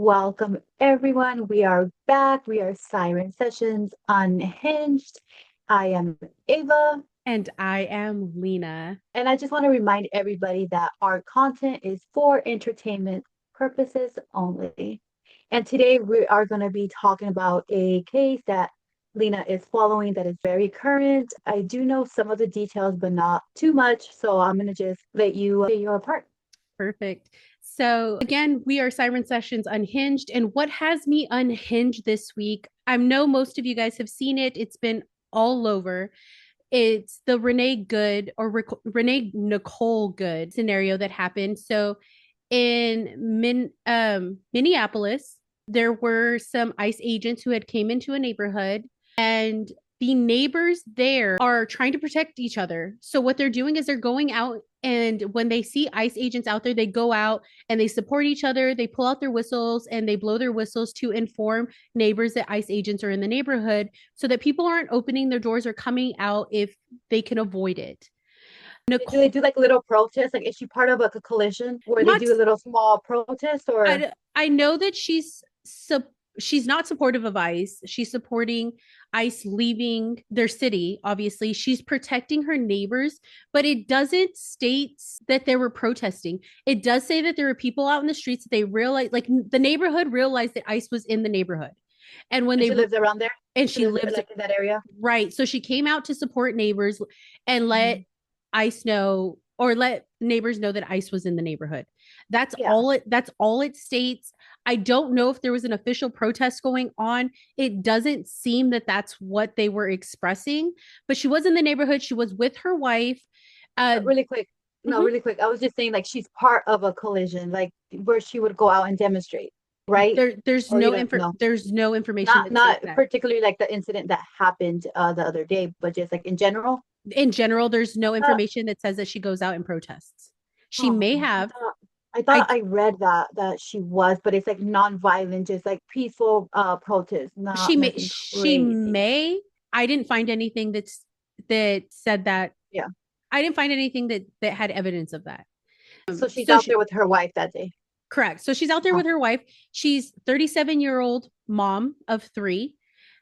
Welcome, everyone. We are back. We are Siren Sessions Unhinged. I am Ava, And I am Lena. and I just want to remind everybody that our content is for entertainment purposes only. And today we are going to be talking about a case that Lena is following that is very current. I do know some of the details, but not too much. So I'm going to just let you say your part. Perfect. So, again, we are Siren Sessions Unhinged. And what has me unhinged this week? I know most of you guys have seen it, it's been all over. It's the Renee Good or Renee Nicole Good scenario that happened. So, in Minneapolis, there were some ICE agents who had came into a neighborhood, and the neighbors there are trying to protect each other. So what they're doing is they're going out, and when they see ICE agents out there, they go out and they support each other. They pull out their whistles and they blow their whistles to inform neighbors that ICE agents are in the neighborhood so that people aren't opening their doors or coming out if they can avoid it. Do they Nicole, do like little protests? Like, is she part of like a coalition where they not do a little small protest or? I know that she's not supportive of ICE. She's supporting ICE leaving their city. Obviously, she's protecting her neighbors, but it doesn't state that they were protesting. It does say that there were people out in the streets that they realized, like the neighborhood realized that ICE was in the neighborhood, and when And they she lives around there? and She she lives lives like in that area? right, so she came out to support neighbors and let Mhm. ICE know or let neighbors know that ICE was in the neighborhood. Yeah. That's all it states. I don't know if there was an official protest going on. It doesn't seem that that's what they were expressing, but she was in the neighborhood. She was with her wife. Uh Really quick. No, mhm. really quick. I was just saying like she's part of a collision, like where she would go out and demonstrate, right? Or you don't know. There's no information Not that states not that. particularly like the incident that happened the other day, but just like in general. In general, there's no I thought information that says that she goes out and protests. She oh, may I have. thought I I thought I read that she was, but it's like non-violent, just like peaceful protest, not nothing she crazy. may. I didn't find anything that said that. Yeah. I didn't find anything that had evidence of that. So she's So out she there with her wife that day. correct. So she's out there Uh-huh. with her wife. She's 37-year-old mom of three.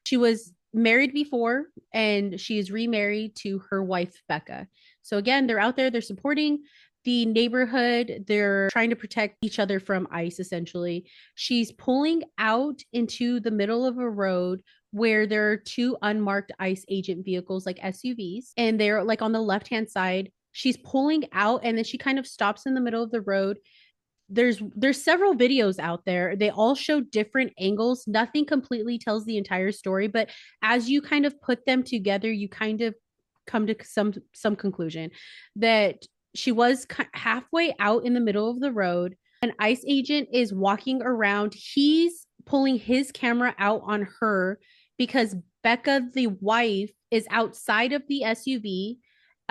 She was married before and she's remarried to her wife Becca. So again, they're out there, they're supporting the neighborhood, they're trying to protect each other from ICE essentially. She's pulling out into the middle of a road where there are two unmarked ICE agent vehicles like SUVs, and they're like on the left-hand side. She's pulling out and then she kind of stops in the middle of the road. There's several videos out there. They all show different angles. Nothing completely tells the entire story, but as you kind of put them together, you kind of come to some conclusion that she was halfway out in the middle of the road. An ICE agent is walking around. He's pulling his camera out on her because Becca, the wife, is outside of the SUV.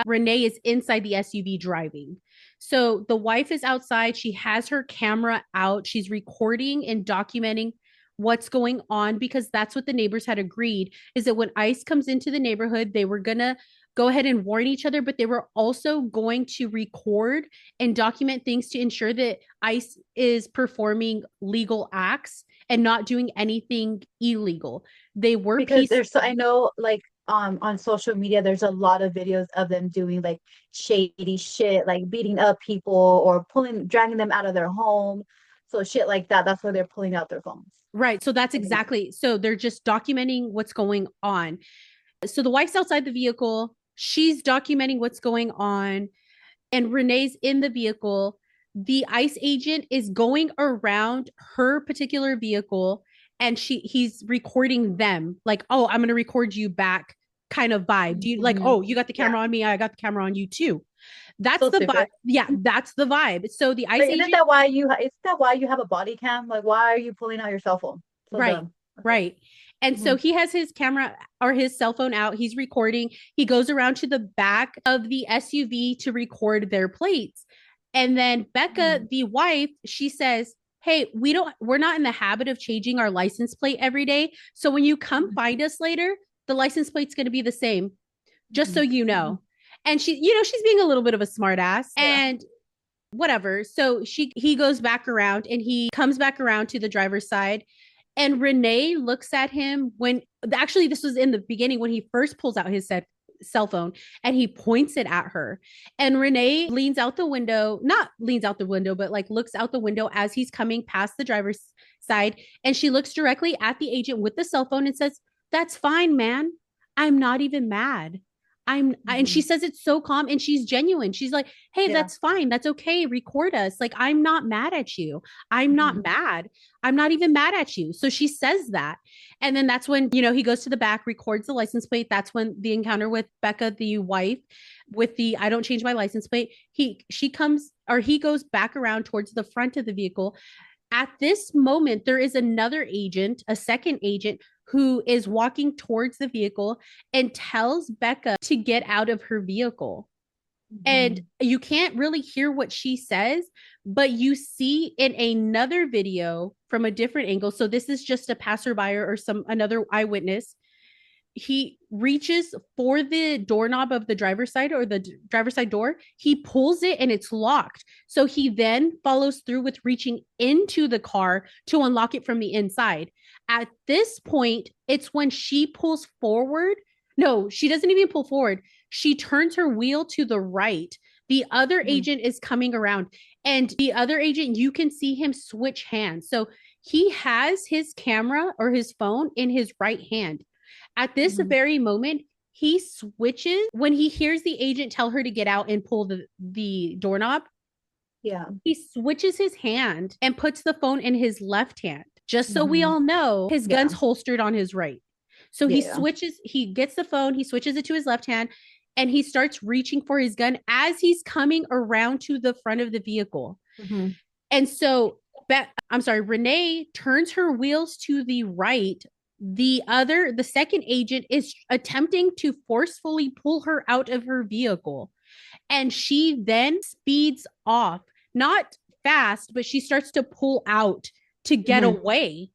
Renee is inside the SUV driving. So the wife is outside. She has her camera out. She's recording and documenting what's going on because that's what the neighbors had agreed is that when ICE comes into the neighborhood, they were going to go ahead and warn each other, but they were also going to record and document things to ensure that ICE is performing legal acts and not doing anything illegal. They were Because peace. there's so I know like on social media there's a lot of videos of them doing like shady shit, like beating up people or dragging them out of their home. So shit like that. That's why they're pulling out their phones. Right. So that's I mean, exactly. So they're just documenting what's going on. So the wife's outside the vehicle. She's documenting what's going on, and Renee's in the vehicle. The ICE agent is going around her particular vehicle, and he's recording them. Like, oh, I'm going to record you back, kind of vibe. Do you like? mhm. Oh, you got the Yeah, camera on me. I got the camera on you too. That's so the vibe. stupid. Yeah, that's the vibe. So the But ICE isn't agent, that why isn't that why you have a body cam? Like, why are you pulling out your cell phone? So right, dumb. Okay. right. And so Mhm. he has his camera or his cell phone out. He's recording. He goes around to the back of the SUV to record their plates. And then Becca, Mhm. the wife, she says, "Hey, we're not in the habit of changing our license plate every day. So when you come find us later, the license plate's going to be the same, just so Mhm. you Mhm. know." And she's being a little bit of a smart ass. Yeah. And whatever. So he goes back around and he comes back around to the driver's side. And Renee looks at him when actually this was in the beginning when he first pulls out his cell phone and he points it at her. And Renee leans out the window, not leans out the window, but like looks out the window as he's coming past the driver's side. And she looks directly at the agent with the cell phone and says, "That's fine, man. I'm not even mad." And she says it's so calm and she's genuine. She's like, "Hey, that's fine. That's okay. Record us. Like, I'm not mad at you. I'm not mad. I'm not even mad at you." So she says that. And then that's when, he goes to the back, records the license plate. That's when the encounter with Becca, the wife, with the "I don't change my license plate." He goes back around towards the front of the vehicle. At this moment, there is another agent, a second agent, who is walking towards the vehicle and tells Becca to get out of her vehicle. And you can't really hear what she says, but you see in another video from a different angle. So this is just a passerby or another eyewitness. He reaches for the doorknob of the driver's side or the driver's side door. He pulls it and it's locked. So he then follows through with reaching into the car to unlock it from the inside. At this point, it's when she pulls forward. No, she doesn't even pull forward. She turns her wheel to the right. The other agent is coming around, and the other agent, you can see him switch hands. So he has his camera or his phone in his right hand. At this very moment, he switches when he hears the agent tell her to get out and pull the doorknob. Yeah. He switches his hand and puts the phone in his left hand. Just so we all know, his gun's holstered on his right. So he gets the phone, he switches it to his left hand, and he starts reaching for his gun as he's coming around to the front of the vehicle. And so, Renee turns her wheels to the right. The second agent is attempting to forcefully pull her out of her vehicle. And she then speeds off, not fast, but she starts to pull out to get away.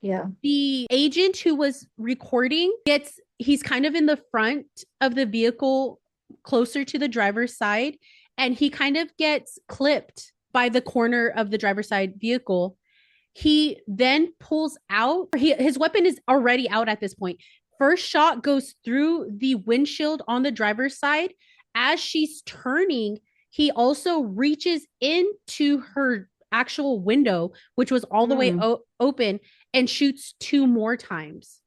Yeah. The agent who was recording he's kind of in the front of the vehicle, closer to the driver's side, and he kind of gets clipped by the corner of the driver's side vehicle. He then pulls out, his weapon is already out at this point. First shot goes through the windshield on the driver's side. As she's turning, he also reaches into her actual window, which was all the way open, and shoots 2 more times.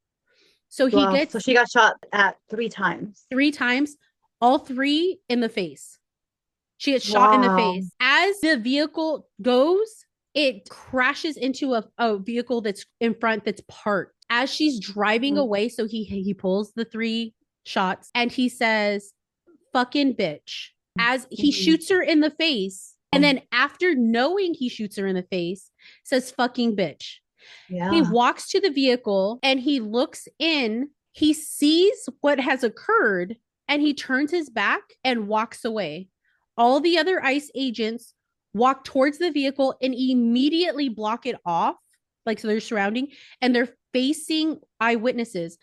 So so she got shot at 3 times. 3 times, all 3 in the face. She gets shot in the face. As the vehicle goes, it crashes into a vehicle that's in front that's parked. As she's driving away, so he pulls the 3 shots and he says, "Fucking bitch," as he shoots her in the face. And then after knowing he shoots her in the face, says, "Fucking bitch." Yeah. He walks to the vehicle and he looks in. He sees what has occurred and he turns his back and walks away. All the other ICE agents walk towards the vehicle and immediately block it off. Like, so they're surrounding and they're facing eyewitnesses.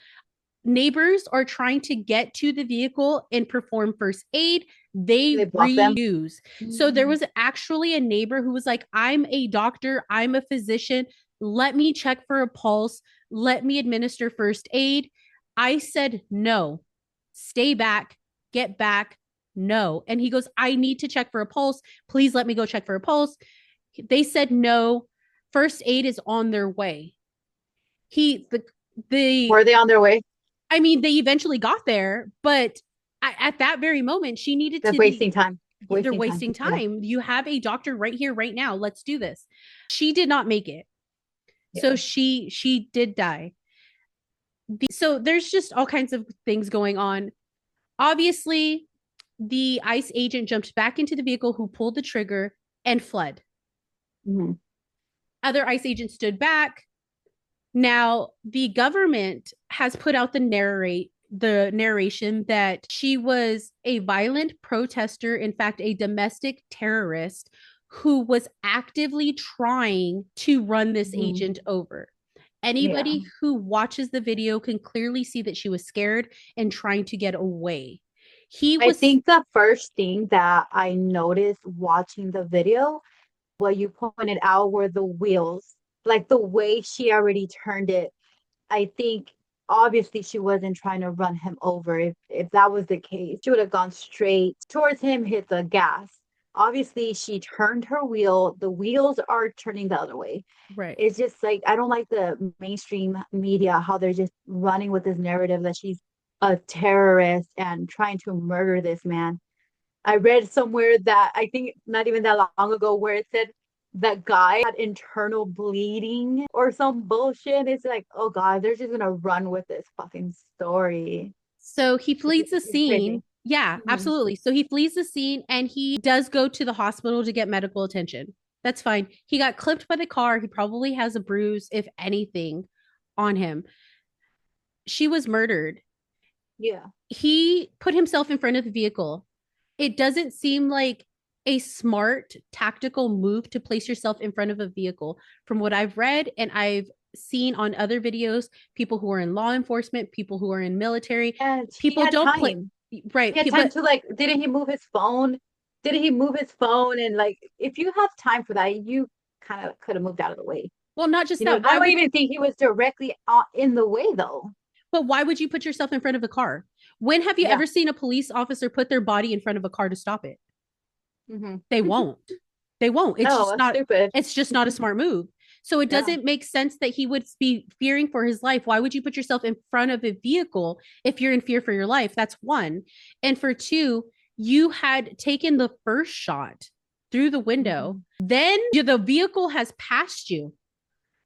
Neighbors are trying to get to the vehicle and perform first aid. They refuse. So there was actually a neighbor who was like, "I'm a doctor. I'm a physician. Let me check for a pulse. Let me administer first aid." I said, "No, stay back, get back. No." And he goes, "I need to check for a pulse. Please let me go check for a pulse." They said, "No, first aid is on their way." Were they on their way? I mean, they eventually got there, but at that very moment, she needed They're wasting time. They're wasting time. Yeah. You have a doctor right here, right now. Let's do this. She did not make it. Yeah. So she did die. So there's just all kinds of things going on. Obviously, the ICE agent jumped back into the vehicle who pulled the trigger and fled. Other ICE agents stood back. Now, the government has put out the narration that she was a violent protester, in fact, a domestic terrorist who was actively trying to run this agent over. Anybody who watches the video can clearly see that she was scared and trying to get away. He I was think the first thing that I noticed watching the video, what you pointed out were the wheels, like the way she already turned it. I think obviously she wasn't trying to run him over. If that was the case, she would have gone straight towards him, hit the gas. Obviously, she turned her wheel. The wheels are turning the other way. right. It's just like I don't like the mainstream media how they're just running with this narrative that she's a terrorist and trying to murder this man. I read somewhere that I think not even that long ago where it said that guy had internal bleeding or some bullshit. It's like, oh God, they're just gonna run with this fucking story. So he flees the It's crazy. scene. Yeah, Mhm. absolutely. So he flees the scene and he does go to the hospital to get medical attention. That's fine. He got clipped by the car. He probably has a bruise, if anything, on him. She was murdered. Yeah. He put himself in front of the vehicle. It doesn't seem like a smart tactical move to place yourself in front of a vehicle. From what I've read and I've seen on other videos, people who are in law enforcement, people who are in military, And he people had don't play time. right. He had time But to like, didn't he move his phone? Didn't he move his phone? And like, if you have time for that, you kind of could have moved out of the way. well, not just You know, that. I don't even think he was directly in the way though. But why would you put yourself in front of a car? When have you Yeah. ever seen a police officer put their body in front of a car to stop it? Hmm. They won't. They won't. No, that's stupid. It's just not a smart move. So it Yeah. doesn't make sense that he would be fearing for his life. Why would you put yourself in front of a vehicle if you're in fear for your life? That's one. And for two, you had taken the first shot through the window. Hmm. Then the vehicle has passed you.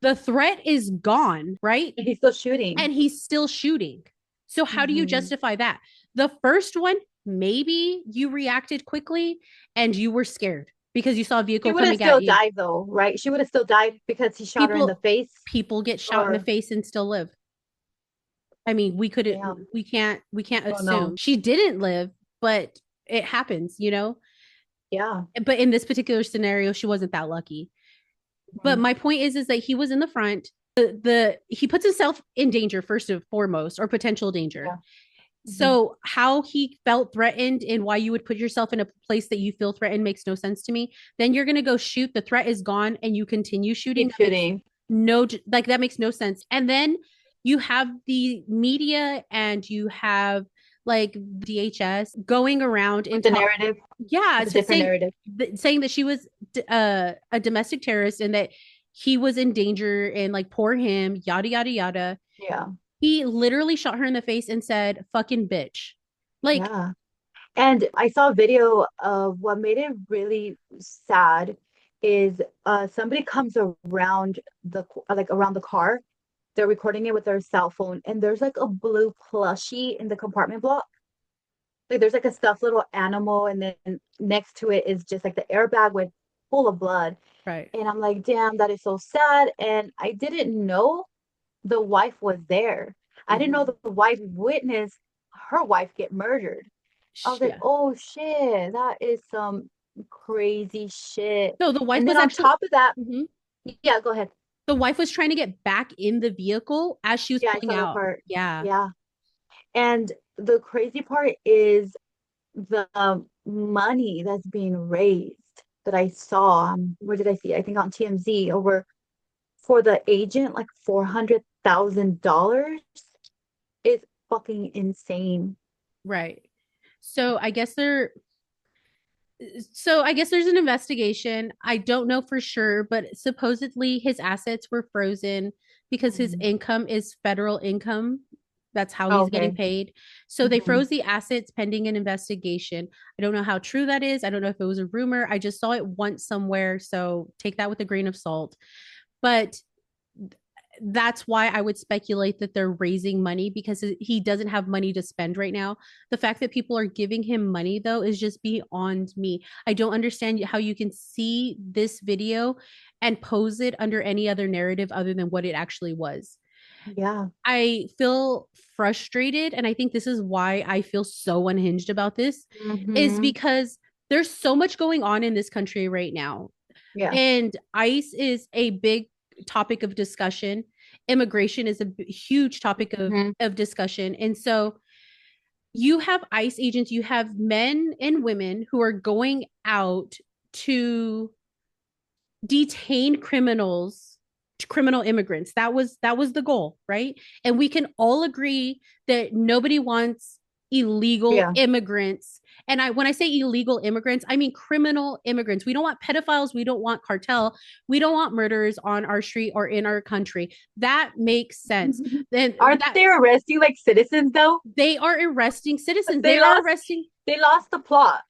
The threat is gone, right? He's still shooting. And he's still shooting. So how do you Hmm. justify that? The first one, maybe you reacted quickly and you were scared because you saw a She vehicle would have coming at still you. died though, right? She would have still died because he shot her in the People face. people get shot in the Or face and still live. I mean, we couldn't damn, we can't oh no. assume. She didn't live, but it happens. Yeah. But in this particular scenario, she wasn't that lucky. But Mhm. my point is that he was in the front. The he puts himself in danger first and foremost, or potential danger. Yeah. Hmm. So how he felt threatened and why you would put yourself in a place that you feel threatened makes no sense to me. Then you're going to go shoot, the threat is gone and you continue shooting. Keep shooting. That makes no sense. And then you have the media and you have like DHS going around With and the talk narrative, yeah, with a to different narrative. saying that she was a domestic terrorist and that he was in danger and like poor him, yada yada yada. Yeah. He literally shot her in the face and said, fucking bitch. Like, Yeah. And I saw a video of what made it really sad is somebody comes around around the car. They're recording it with their cell phone, and there's like a blue plushie in the compartment block. Like there's like a stuffed little animal, and then next to it is just like the airbag with full of blood. right. And I'm like, damn, that is so sad. And I didn't know the wife was there. I didn't know Mhm. the wife witnessed her wife get murdered. I was like, Yeah. oh shit, that is some crazy shit. So the wife And then was on actually, top of that, mhm. yeah, go ahead. The wife was trying to get back in the vehicle as she was Yeah, I pulling saw that out. part. Yeah. Yeah. And the crazy part is the money that's being raised that I saw. Where did I see? I think on TMZ over for the agent, like $400,000 is fucking insane. Right. So I guess there so I guess there's an investigation. I don't know for sure, but supposedly his assets were frozen because his Mhm. income is federal income. That's how he's getting Okay. paid. So they Mhm. froze the assets pending an investigation. I don't know how true that is. I don't know if it was a rumor. I just saw it once somewhere. So take that with a grain of salt. But that's why I would speculate that they're raising money because he doesn't have money to spend right now. The fact that people are giving him money, though, is just beyond me. I don't understand how you can see this video and pose it under any other narrative other than what it actually was. Yeah. I feel frustrated, and I think this is why I feel so unhinged about this, is Hmm. because there's so much going on in this country right now. Yeah. And ICE is a big topic of discussion. Immigration is a huge topic of Hmm. discussion. And so you have ICE agents, you have men and women who are going out to detain criminal immigrants. That was the goal, right? And we can all agree that nobody wants illegal Yeah. immigrants. And when I say illegal immigrants, I mean criminal immigrants. We don't want pedophiles, we don't want cartel, we don't want murderers on our street or in our country. That makes sense. Then Aren't that they arresting like citizens though? they are arresting citizens. They They are lost arresting they lost the plot.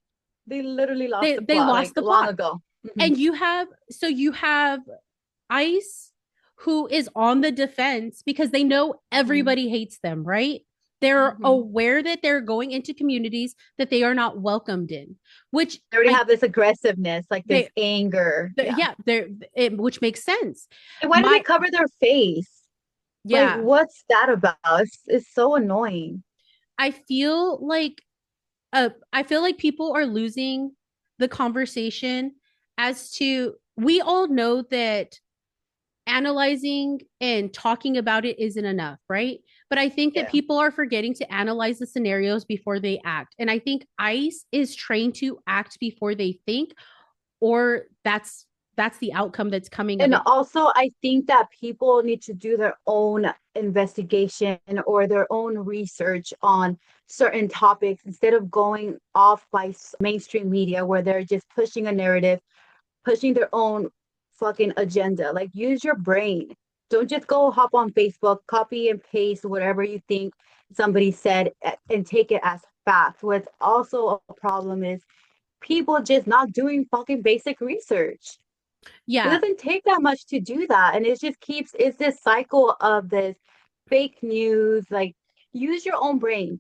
They literally lost the they plot lost like the long plot. ago. Hmm. And you have ICE who is on the defense because they know Hmm. everybody hates them, right? They're Hmm. aware that they're going into communities that they are not welcomed in, which They already I have this aggressiveness, like this they anger. Yeah. yeah, which makes sense. And why do they My cover their face? Like, yeah, what's that about? It's so annoying. I feel like I feel like people are losing the conversation as to we all know that analyzing and talking about it isn't enough, right? But I think that Yeah. people are forgetting to analyze the scenarios before they act. And I think ICE is trained to act before they think, or that's the outcome that's coming of And it. also, I think that people need to do their own investigation or their own research on certain topics instead of going off by mainstream media where they're just pushing a narrative, pushing their own fucking agenda. Like, use your brain. Don't just go hop on Facebook, copy and paste whatever you think somebody said and take it as fact. What's also a problem is people just not doing fucking basic research. It Yeah. doesn't take that much to do that. And it just keeps, it's this cycle of this fake news. Like, use your own brain,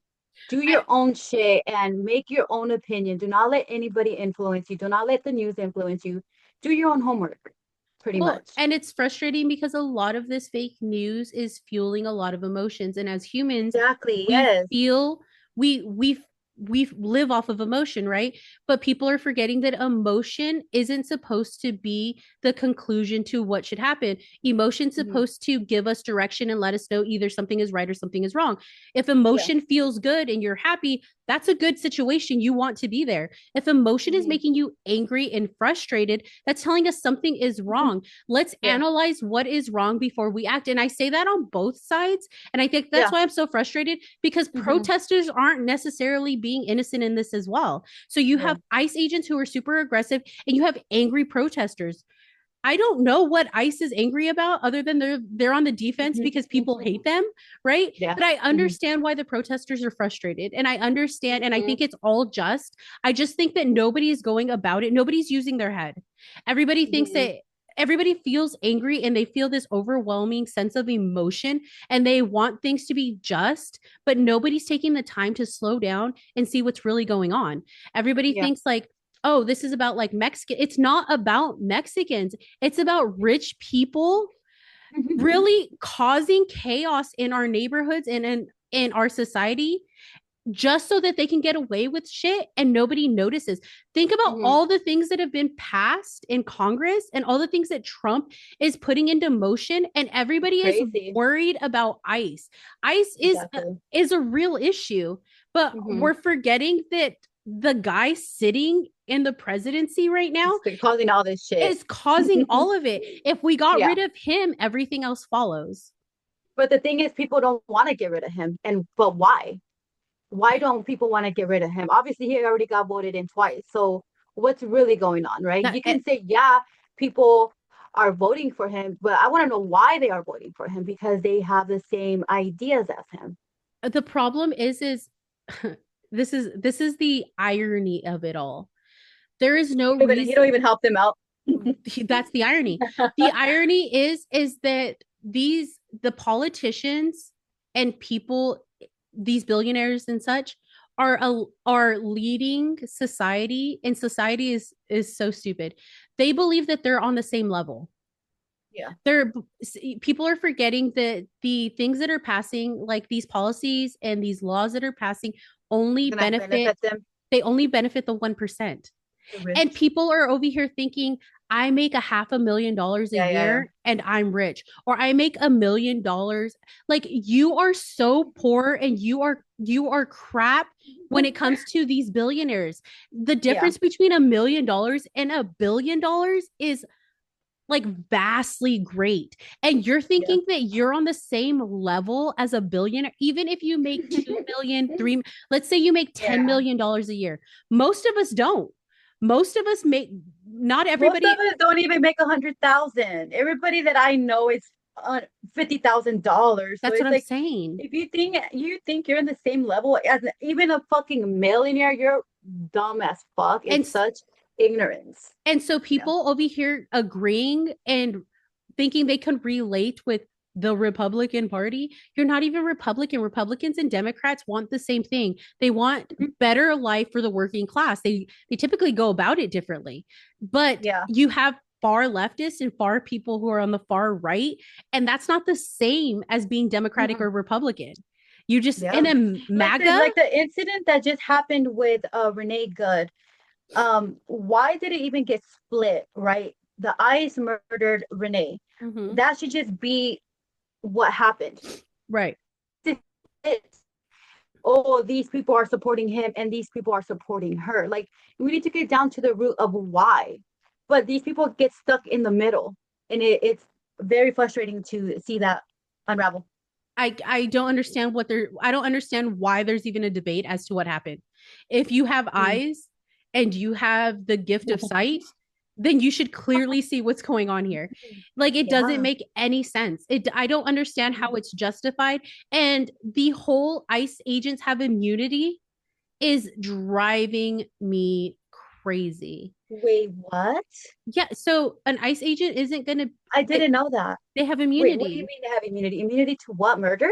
do I, your own shit, and make your own opinion. Do not let anybody influence you. Do not let the news influence you. Do your own homework, pretty well, much. and it's frustrating because a lot of this fake news is fueling a lot of emotions. And as humans, Exactly. we Yes. feel we live off of emotion, right? But people are forgetting that emotion isn't supposed to be the conclusion to what should happen. Emotion's Mhm. supposed to give us direction and let us know either something is right or something is wrong. If Yeah. emotion feels good and you're happy, that's a good situation. You want to be there. If emotion is Mhm. making you angry and frustrated, that's telling us something is wrong. Let's Yeah. analyze what is wrong before we act. And I say that on both sides. And I think that's Yeah. why I'm so frustrated because Hmm. protesters aren't necessarily being innocent in this as well. So you Yeah. have ICE agents who are super aggressive and you have angry protesters. I don't know what ICE is angry about other than they're on the defense Hmm. because people hate them, right? Yeah. But I Hmm. understand why the protesters are frustrated and I understand and I Hmm. think it's all just. I just think that nobody is going about it. Nobody's using their head. Everybody thinks Hmm. that everybody feels angry and they feel this overwhelming sense of emotion and they want things to be just, but nobody's taking the time to slow down and see what's really going on. Everybody Yeah. thinks like, oh, this is about like Mexican. It's not about Mexicans. It's about rich people really causing chaos in our neighborhoods and in our society just so that they can get away with shit and nobody notices. Think about Hmm. all the things that have been passed in Congress and all the things that Trump is putting into motion and everybody is Crazy. worried about ICE. ICE Exactly. is a real issue, but Hmm. we're forgetting that the guy sitting in the presidency right now It's causing all this shit. is causing all of it. If we got Yeah. rid of him, everything else follows. But the thing is, people don't want to get rid of him. And but why? Why don't people want to get rid of him? Obviously, he already got voted in twice. So what's really going on, right? Now, You can say, yeah, people are voting for him, but I want to know why they are voting for him because they have the same ideas as him. the problem is this is the irony of it all. There is no He reason. don't even help them out. That's the irony. The irony is that the politicians and people, these billionaires and such, are leading society, and society is so stupid. They believe that they're on the same level. Yeah. They're People are forgetting that the things that are passing, like these policies and these laws that are passing, only Gonna benefit benefit them, they only benefit the 1%. the And rich. people are over here thinking, I make $500,000 a Yeah, yeah, yeah. year and I'm rich, or I make $1 million. Like, you are so poor and you are crap when it comes to these billionaires. The Yeah. difference between $1 million and $1 billion is like vastly great. And you're Yeah. thinking that you're on the same level as a billionaire, even if you make 2 million, let's say you make Yeah. $10 million a year. Most of us don't. Most of us make, not Most of everybody. us don't even make 100,000. Everybody that I know is $50,000. So That's what it's I'm like, saying. if you think you're in the same level as even a fucking millionaire, you're dumb as fuck. And It's such ignorance. And so Yeah. people over here agreeing and thinking they can relate with the Republican Party. You're not even Republican. Republicans and Democrats want the same thing. They want Mhm. better life for the working class. They typically go about it differently. But Yeah. you have far leftists and far people who are on the far right, and that's not the same as being Democratic Mhm. or Republican. You just, and Yeah. then Like the MAGA. like the incident that just happened with Renee Good. Why did it even get split, right? The ICE murdered Renee. Mhm. That should just be what happened. Right. It, oh, these people are supporting him and these people are supporting her. Like, we need to get down to the root of why. But these people get stuck in the middle, and it's very frustrating to see that unravel. I don't understand I don't understand why there's even a debate as to what happened. If you have Mm. eyes and you have the gift of sight, then you should clearly see what's going on here. Like, it doesn't Yeah. make any sense. I don't understand how it's justified. And the whole ICE agents have immunity is driving me crazy. Wait, what? Yeah, so an ICE agent isn't going to, I didn't know that. they have Wait, what do you immunity. mean to have immunity? Immunity to what? Murder?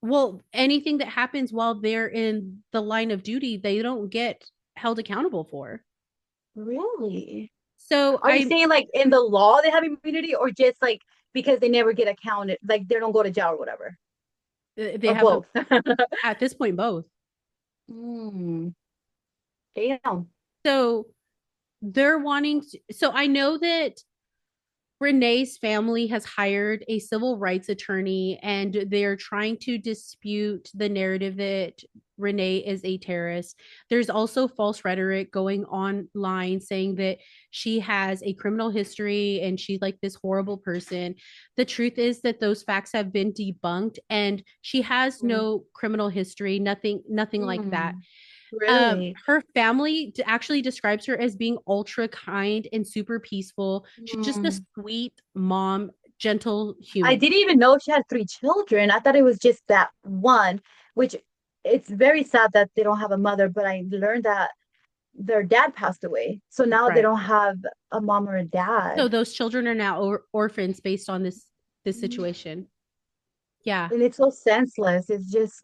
Well, anything that happens while they're in the line of duty, they don't get held accountable for. Really? So Are you I saying like in the law they have immunity, or just like because they never get accounted, like they don't go to jail or whatever, they or have both? at this point both. Mm, damn. So they're wanting to, so I know that Renee's family has hired a civil rights attorney and they're trying to dispute the narrative that Renee is a terrorist. There's also false rhetoric going online saying that she has a criminal history and she's like this horrible person. The truth is that those facts have been debunked and she has Mm, no criminal history, nothing like that. mm, really? Her family actually describes her as being ultra kind and super peaceful. She's just a Mm. sweet mom, gentle I human. didn't even know she had three children. I thought it was just that one, which it's very sad that they don't have a mother, but I learned that their dad passed away. So now they Right. don't have a mom or a So dad. those children are now orphans based on this Mm. situation. Yeah. And it's so senseless. It's just,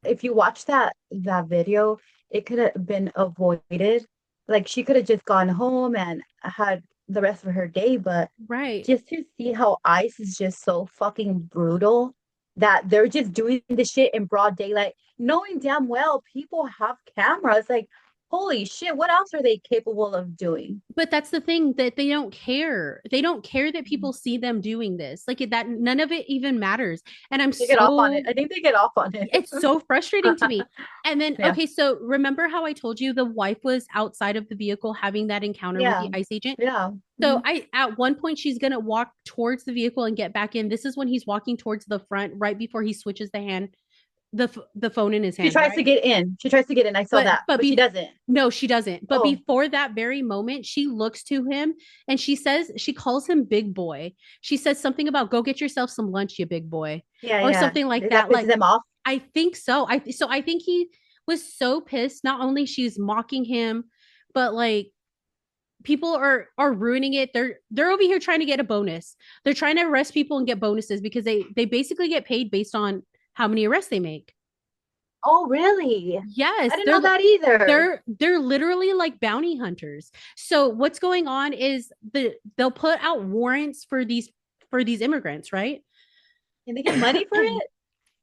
if you watch that video, it could have been avoided. Like, she could have just gone home and had the rest of her day, but Right. just to see how ICE is just so fucking brutal, that they're just doing this shit in broad daylight, knowing damn well people have cameras. Like, holy shit, what else are they capable of doing? But that's the thing, that they don't care. They don't care that people see them doing this. Like, that none of it even matters. And I'm They get off on it. so I think they get off on it. it's so frustrating to me. And then, Yeah. okay, so remember how I told you the wife was outside of the vehicle having that encounter with Yeah. the ICE agent? Yeah. So Mhm. at one point she's gonna walk towards the vehicle and get back in. This is when he's walking towards the front, right before he switches the phone in his She hand, tries to right? get in. She tries to get in. I saw But that, but but she be doesn't. no, she doesn't. But Oh, before that very moment, she looks to him and she calls him big boy. She says something about go get yourself some lunch, you big boy, yeah, or yeah. something like That that. pisses Like, them off. I think so. I think he was so pissed. Not only she's mocking him, but like people are ruining it. They're over here trying to get a bonus. They're trying to arrest people and get bonuses because they basically get paid based on how many arrests they make. Oh, really? Yes, I didn't know that either. they're literally like bounty hunters. So what's going on is they'll put out warrants for these immigrants, right? Can they get money for it? You're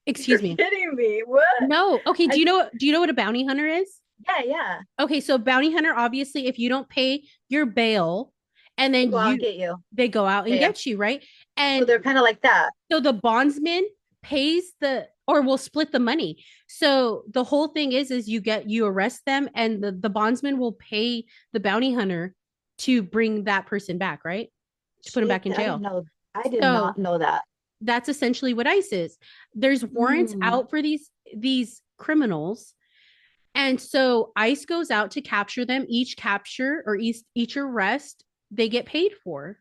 Excuse me. kidding me. What? No. Okay, I, do you know what a bounty hunter is? yeah, yeah. Okay, so bounty hunter, obviously, if you don't pay your bail And then Go out and get you. they go out Yeah, and yeah. get you, right? So And they're kind of like that. so the bondsman pays the or will split the money. So the whole thing is you arrest them and the bondsman will pay the bounty hunter to bring that person back, right? To put him Shit, back in I didn't jail. know. I did So not know that. that's essentially what ICE is. There's warrants Mm, out for these criminals. And so ICE goes out to capture them. Each capture or each arrest they get paid for.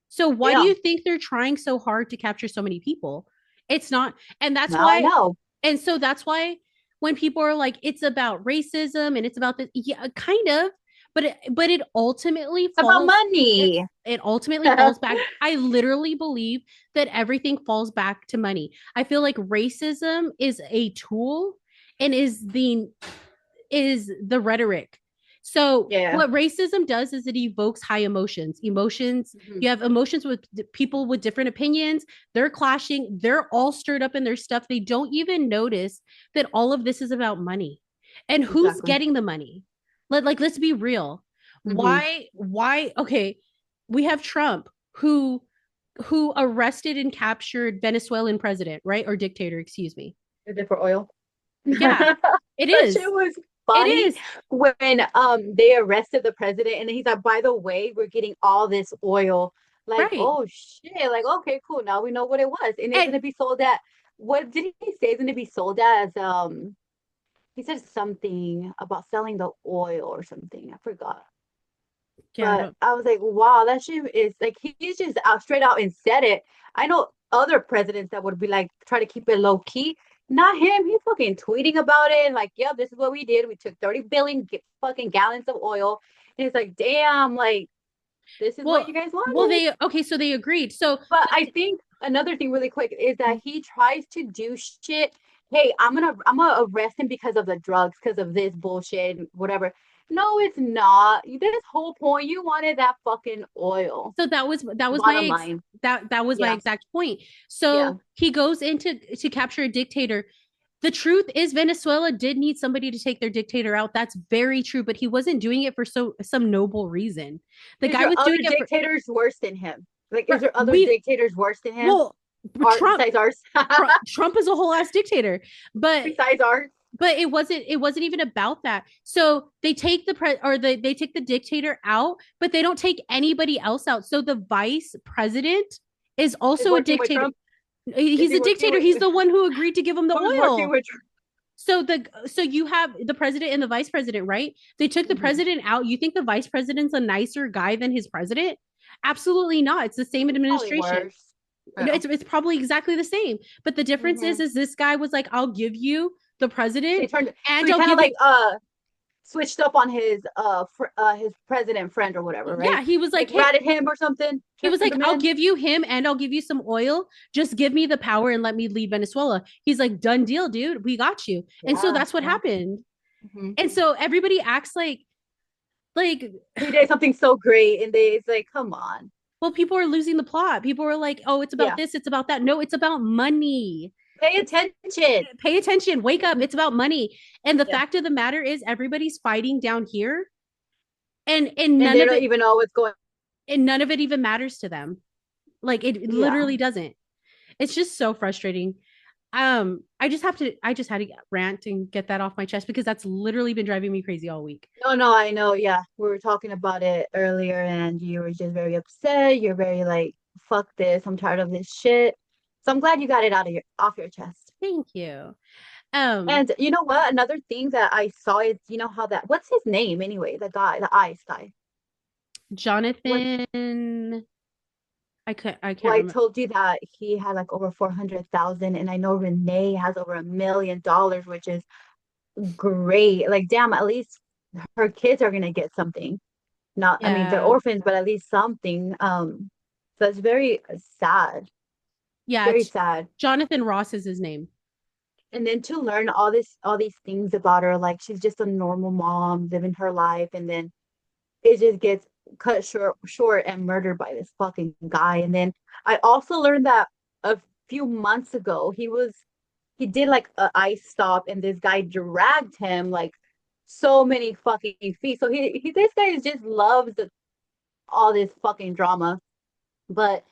So why do yeah. you think they're trying so hard to capture so many people? It's not, and that's Now I why, know. and so that's why when people are like, it's about racism and it's about this, yeah, kind of, but it ultimately It's about falls. money. It ultimately falls back. I literally believe that everything falls back to money. I feel like racism is a tool and is the rhetoric. So Yeah. what racism does is it evokes high emotions. Emotions, Mhm. you have emotions with people with different opinions. They're clashing. They're all stirred up in their stuff. They don't even notice that all of this is about money. And who's Exactly. getting the money? Let's be real. Hmm. Why okay, we have Trump who arrested and captured Venezuelan president, right? Or dictator, excuse me. Is it for oil? Yeah, it That shit is. was It funny is. when they arrested the president and he's like, by the way, we're getting all this oil. Like, Right. oh shit. Like, okay, cool. Now we know what it was. And it's And gonna be sold at what did he say? It's gonna be sold as he said something about selling the oil or something. I forgot. yeah, I But don't. I was like, wow, that shit is like he's just out straight out and said it. I know other presidents that would be like try to keep it low key. Not him. He's fucking tweeting about it. Like, yep, this is what we did. We took 30 billion fucking gallons of oil. And it's like, damn, like this is what Well, you guys well, wanted. they okay, so they agreed. So But I think another thing really quick is that he tries to do shit. Hey, I'm gonna arrest him because of the drugs, because of this bullshit, whatever. No, it's not. This whole point, you wanted that fucking oil. so that was Bottom line. that was my Yeah. exact point. Yeah. So he goes into to capture a dictator. The truth is Venezuela did need somebody to take their dictator out. That's very true, but he wasn't doing it for some noble reason. The Is guy there was other doing it dictators worse than him? Like, is for there other we dictators worse than him? well Art Trump besides ours? Trump is a whole ass dictator. But Besides ours? it wasn't even about that. So they take they take the dictator out, but they don't take anybody else out. So the vice president is Is also a working with dictator. Trump? Is He's he a working dictator. with He's the one who agreed to give him the who's working oil. with Trump? So you have the president and the vice president, right? They took the Mm-hmm. president out. You think the vice president's a nicer guy than his president? Absolutely not. It's the same Probably administration. worse. Yeah. It's probably exactly the same. But the difference Mm-hmm. is this guy was like, I'll give you the So president he turned. So and he I'll kind of give you like switched up on his president friend or whatever, right? yeah, he was like, Like hey, ratted him or something, he was turned like, him I'll in. give you him and I'll give you some oil. Just give me the power and let me lead Venezuela. He's like, done deal, dude. We got you. And so Yeah, that's what yeah. happened. Mm-hmm. And so everybody acts like He did something so great, and it's like, come on. well, people are losing the plot. People are like, oh, it's about Yeah, this, it's about that. No, it's about money. pay It's attention. pay attention, wake up. It's about money. And the Yeah, fact of the matter is everybody's fighting down here and and they don't even know what's going. none of it even matters to them. Like it Yeah. literally doesn't. It's just so frustrating. I just had to rant and get that off my chest because that's literally been driving me crazy all week. No, no, I know. Yeah, we were talking about it earlier, and you were just very upset. You're very like, fuck this. I'm tired of this shit. So I'm glad you got it out of your off your chest. Thank you. Um, And you know what? Another thing that I saw is, you know how that what's his name anyway? The guy, the ice guy. What Jonathan, I well, can't I remember. told you that he had like over 400,000, and I know Renee has over $1 million, which is great. Like, damn, at least her kids are gonna get something. Not, I mean, they're Yeah. orphans, but at least something. So it's very sad, Yeah, very it's sad. Jonathan Ross is his name. And then to learn all these things about her, like she's just a normal mom living her life, and then it just gets cut short and murdered by this fucking guy. And then I also learned that a few months ago he did like a ice stop, and this guy dragged him like so many fucking feet. So he this guy just loves all this fucking drama. But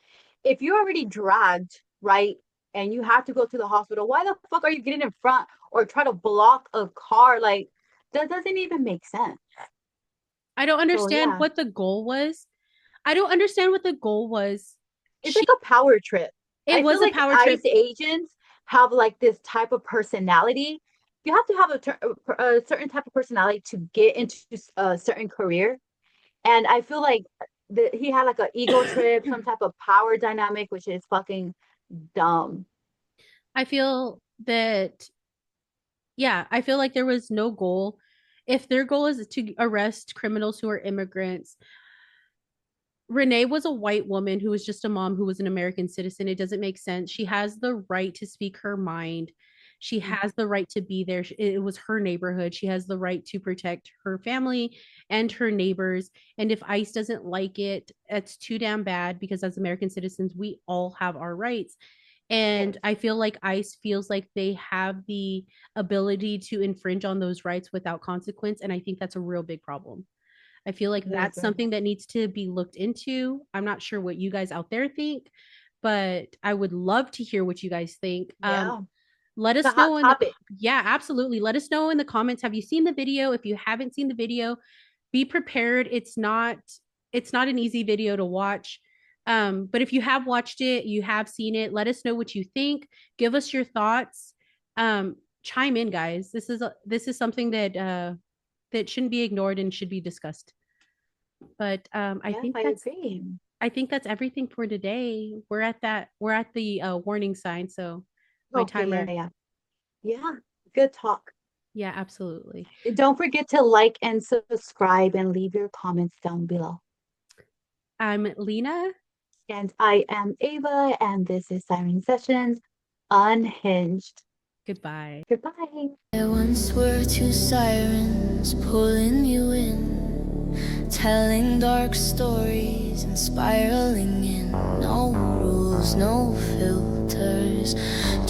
if you're already dragged, right, and you have to go to the hospital, why the fuck are you getting in front or try to block a car? Like, that doesn't even make sense. I don't So understand yeah, what the goal was. I don't understand what the goal was. it's She like a power trip. It I was feel a like power ICE trip. agents have like this type of personality. You have to have a certain type of personality to get into a certain career. And I feel like he had like an ego trip, some type of power dynamic, which is fucking dumb. I feel that, yeah, I feel like there was no goal. If their goal is to arrest criminals who are immigrants, Renee was a white woman who was just a mom who was an American citizen. It doesn't make sense. She has the right to speak her mind. She has the right to be there. It was her neighborhood. She has the right to protect her family and her neighbors. And if ICE doesn't like it, it's too damn bad because as American citizens, we all have our rights. And I feel like ICE feels like they have the ability to infringe on those rights without consequence. And I think that's a real big problem. I feel like I that's agree. something that needs to be looked into. I'm not sure what you guys out there think, but I would love to hear what you guys think. Yeah. Let It's a us hot know in the topic. yeah, absolutely. Let us know in the comments. Have you seen the video? If you haven't seen the video, be prepared. It's not an easy video to watch. But if you have watched it, you have seen it, let us know what you think. Give us your thoughts. Chime in, guys. This is something that shouldn't be ignored and should be discussed. But Yeah, I agree. I think that's everything for today. We're at the warning sign, so my Okay, yeah, timer. yeah. Yeah, good talk. Yeah, absolutely. And don't forget to like and subscribe and leave your comments down below. I'm Lena. And I am Ava, and this is Siren Sessions Unhinged. Goodbye. Goodbye. There once were two sirens pulling you in, telling dark stories and spiraling in. No rules, no filters,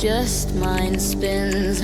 just mind spins.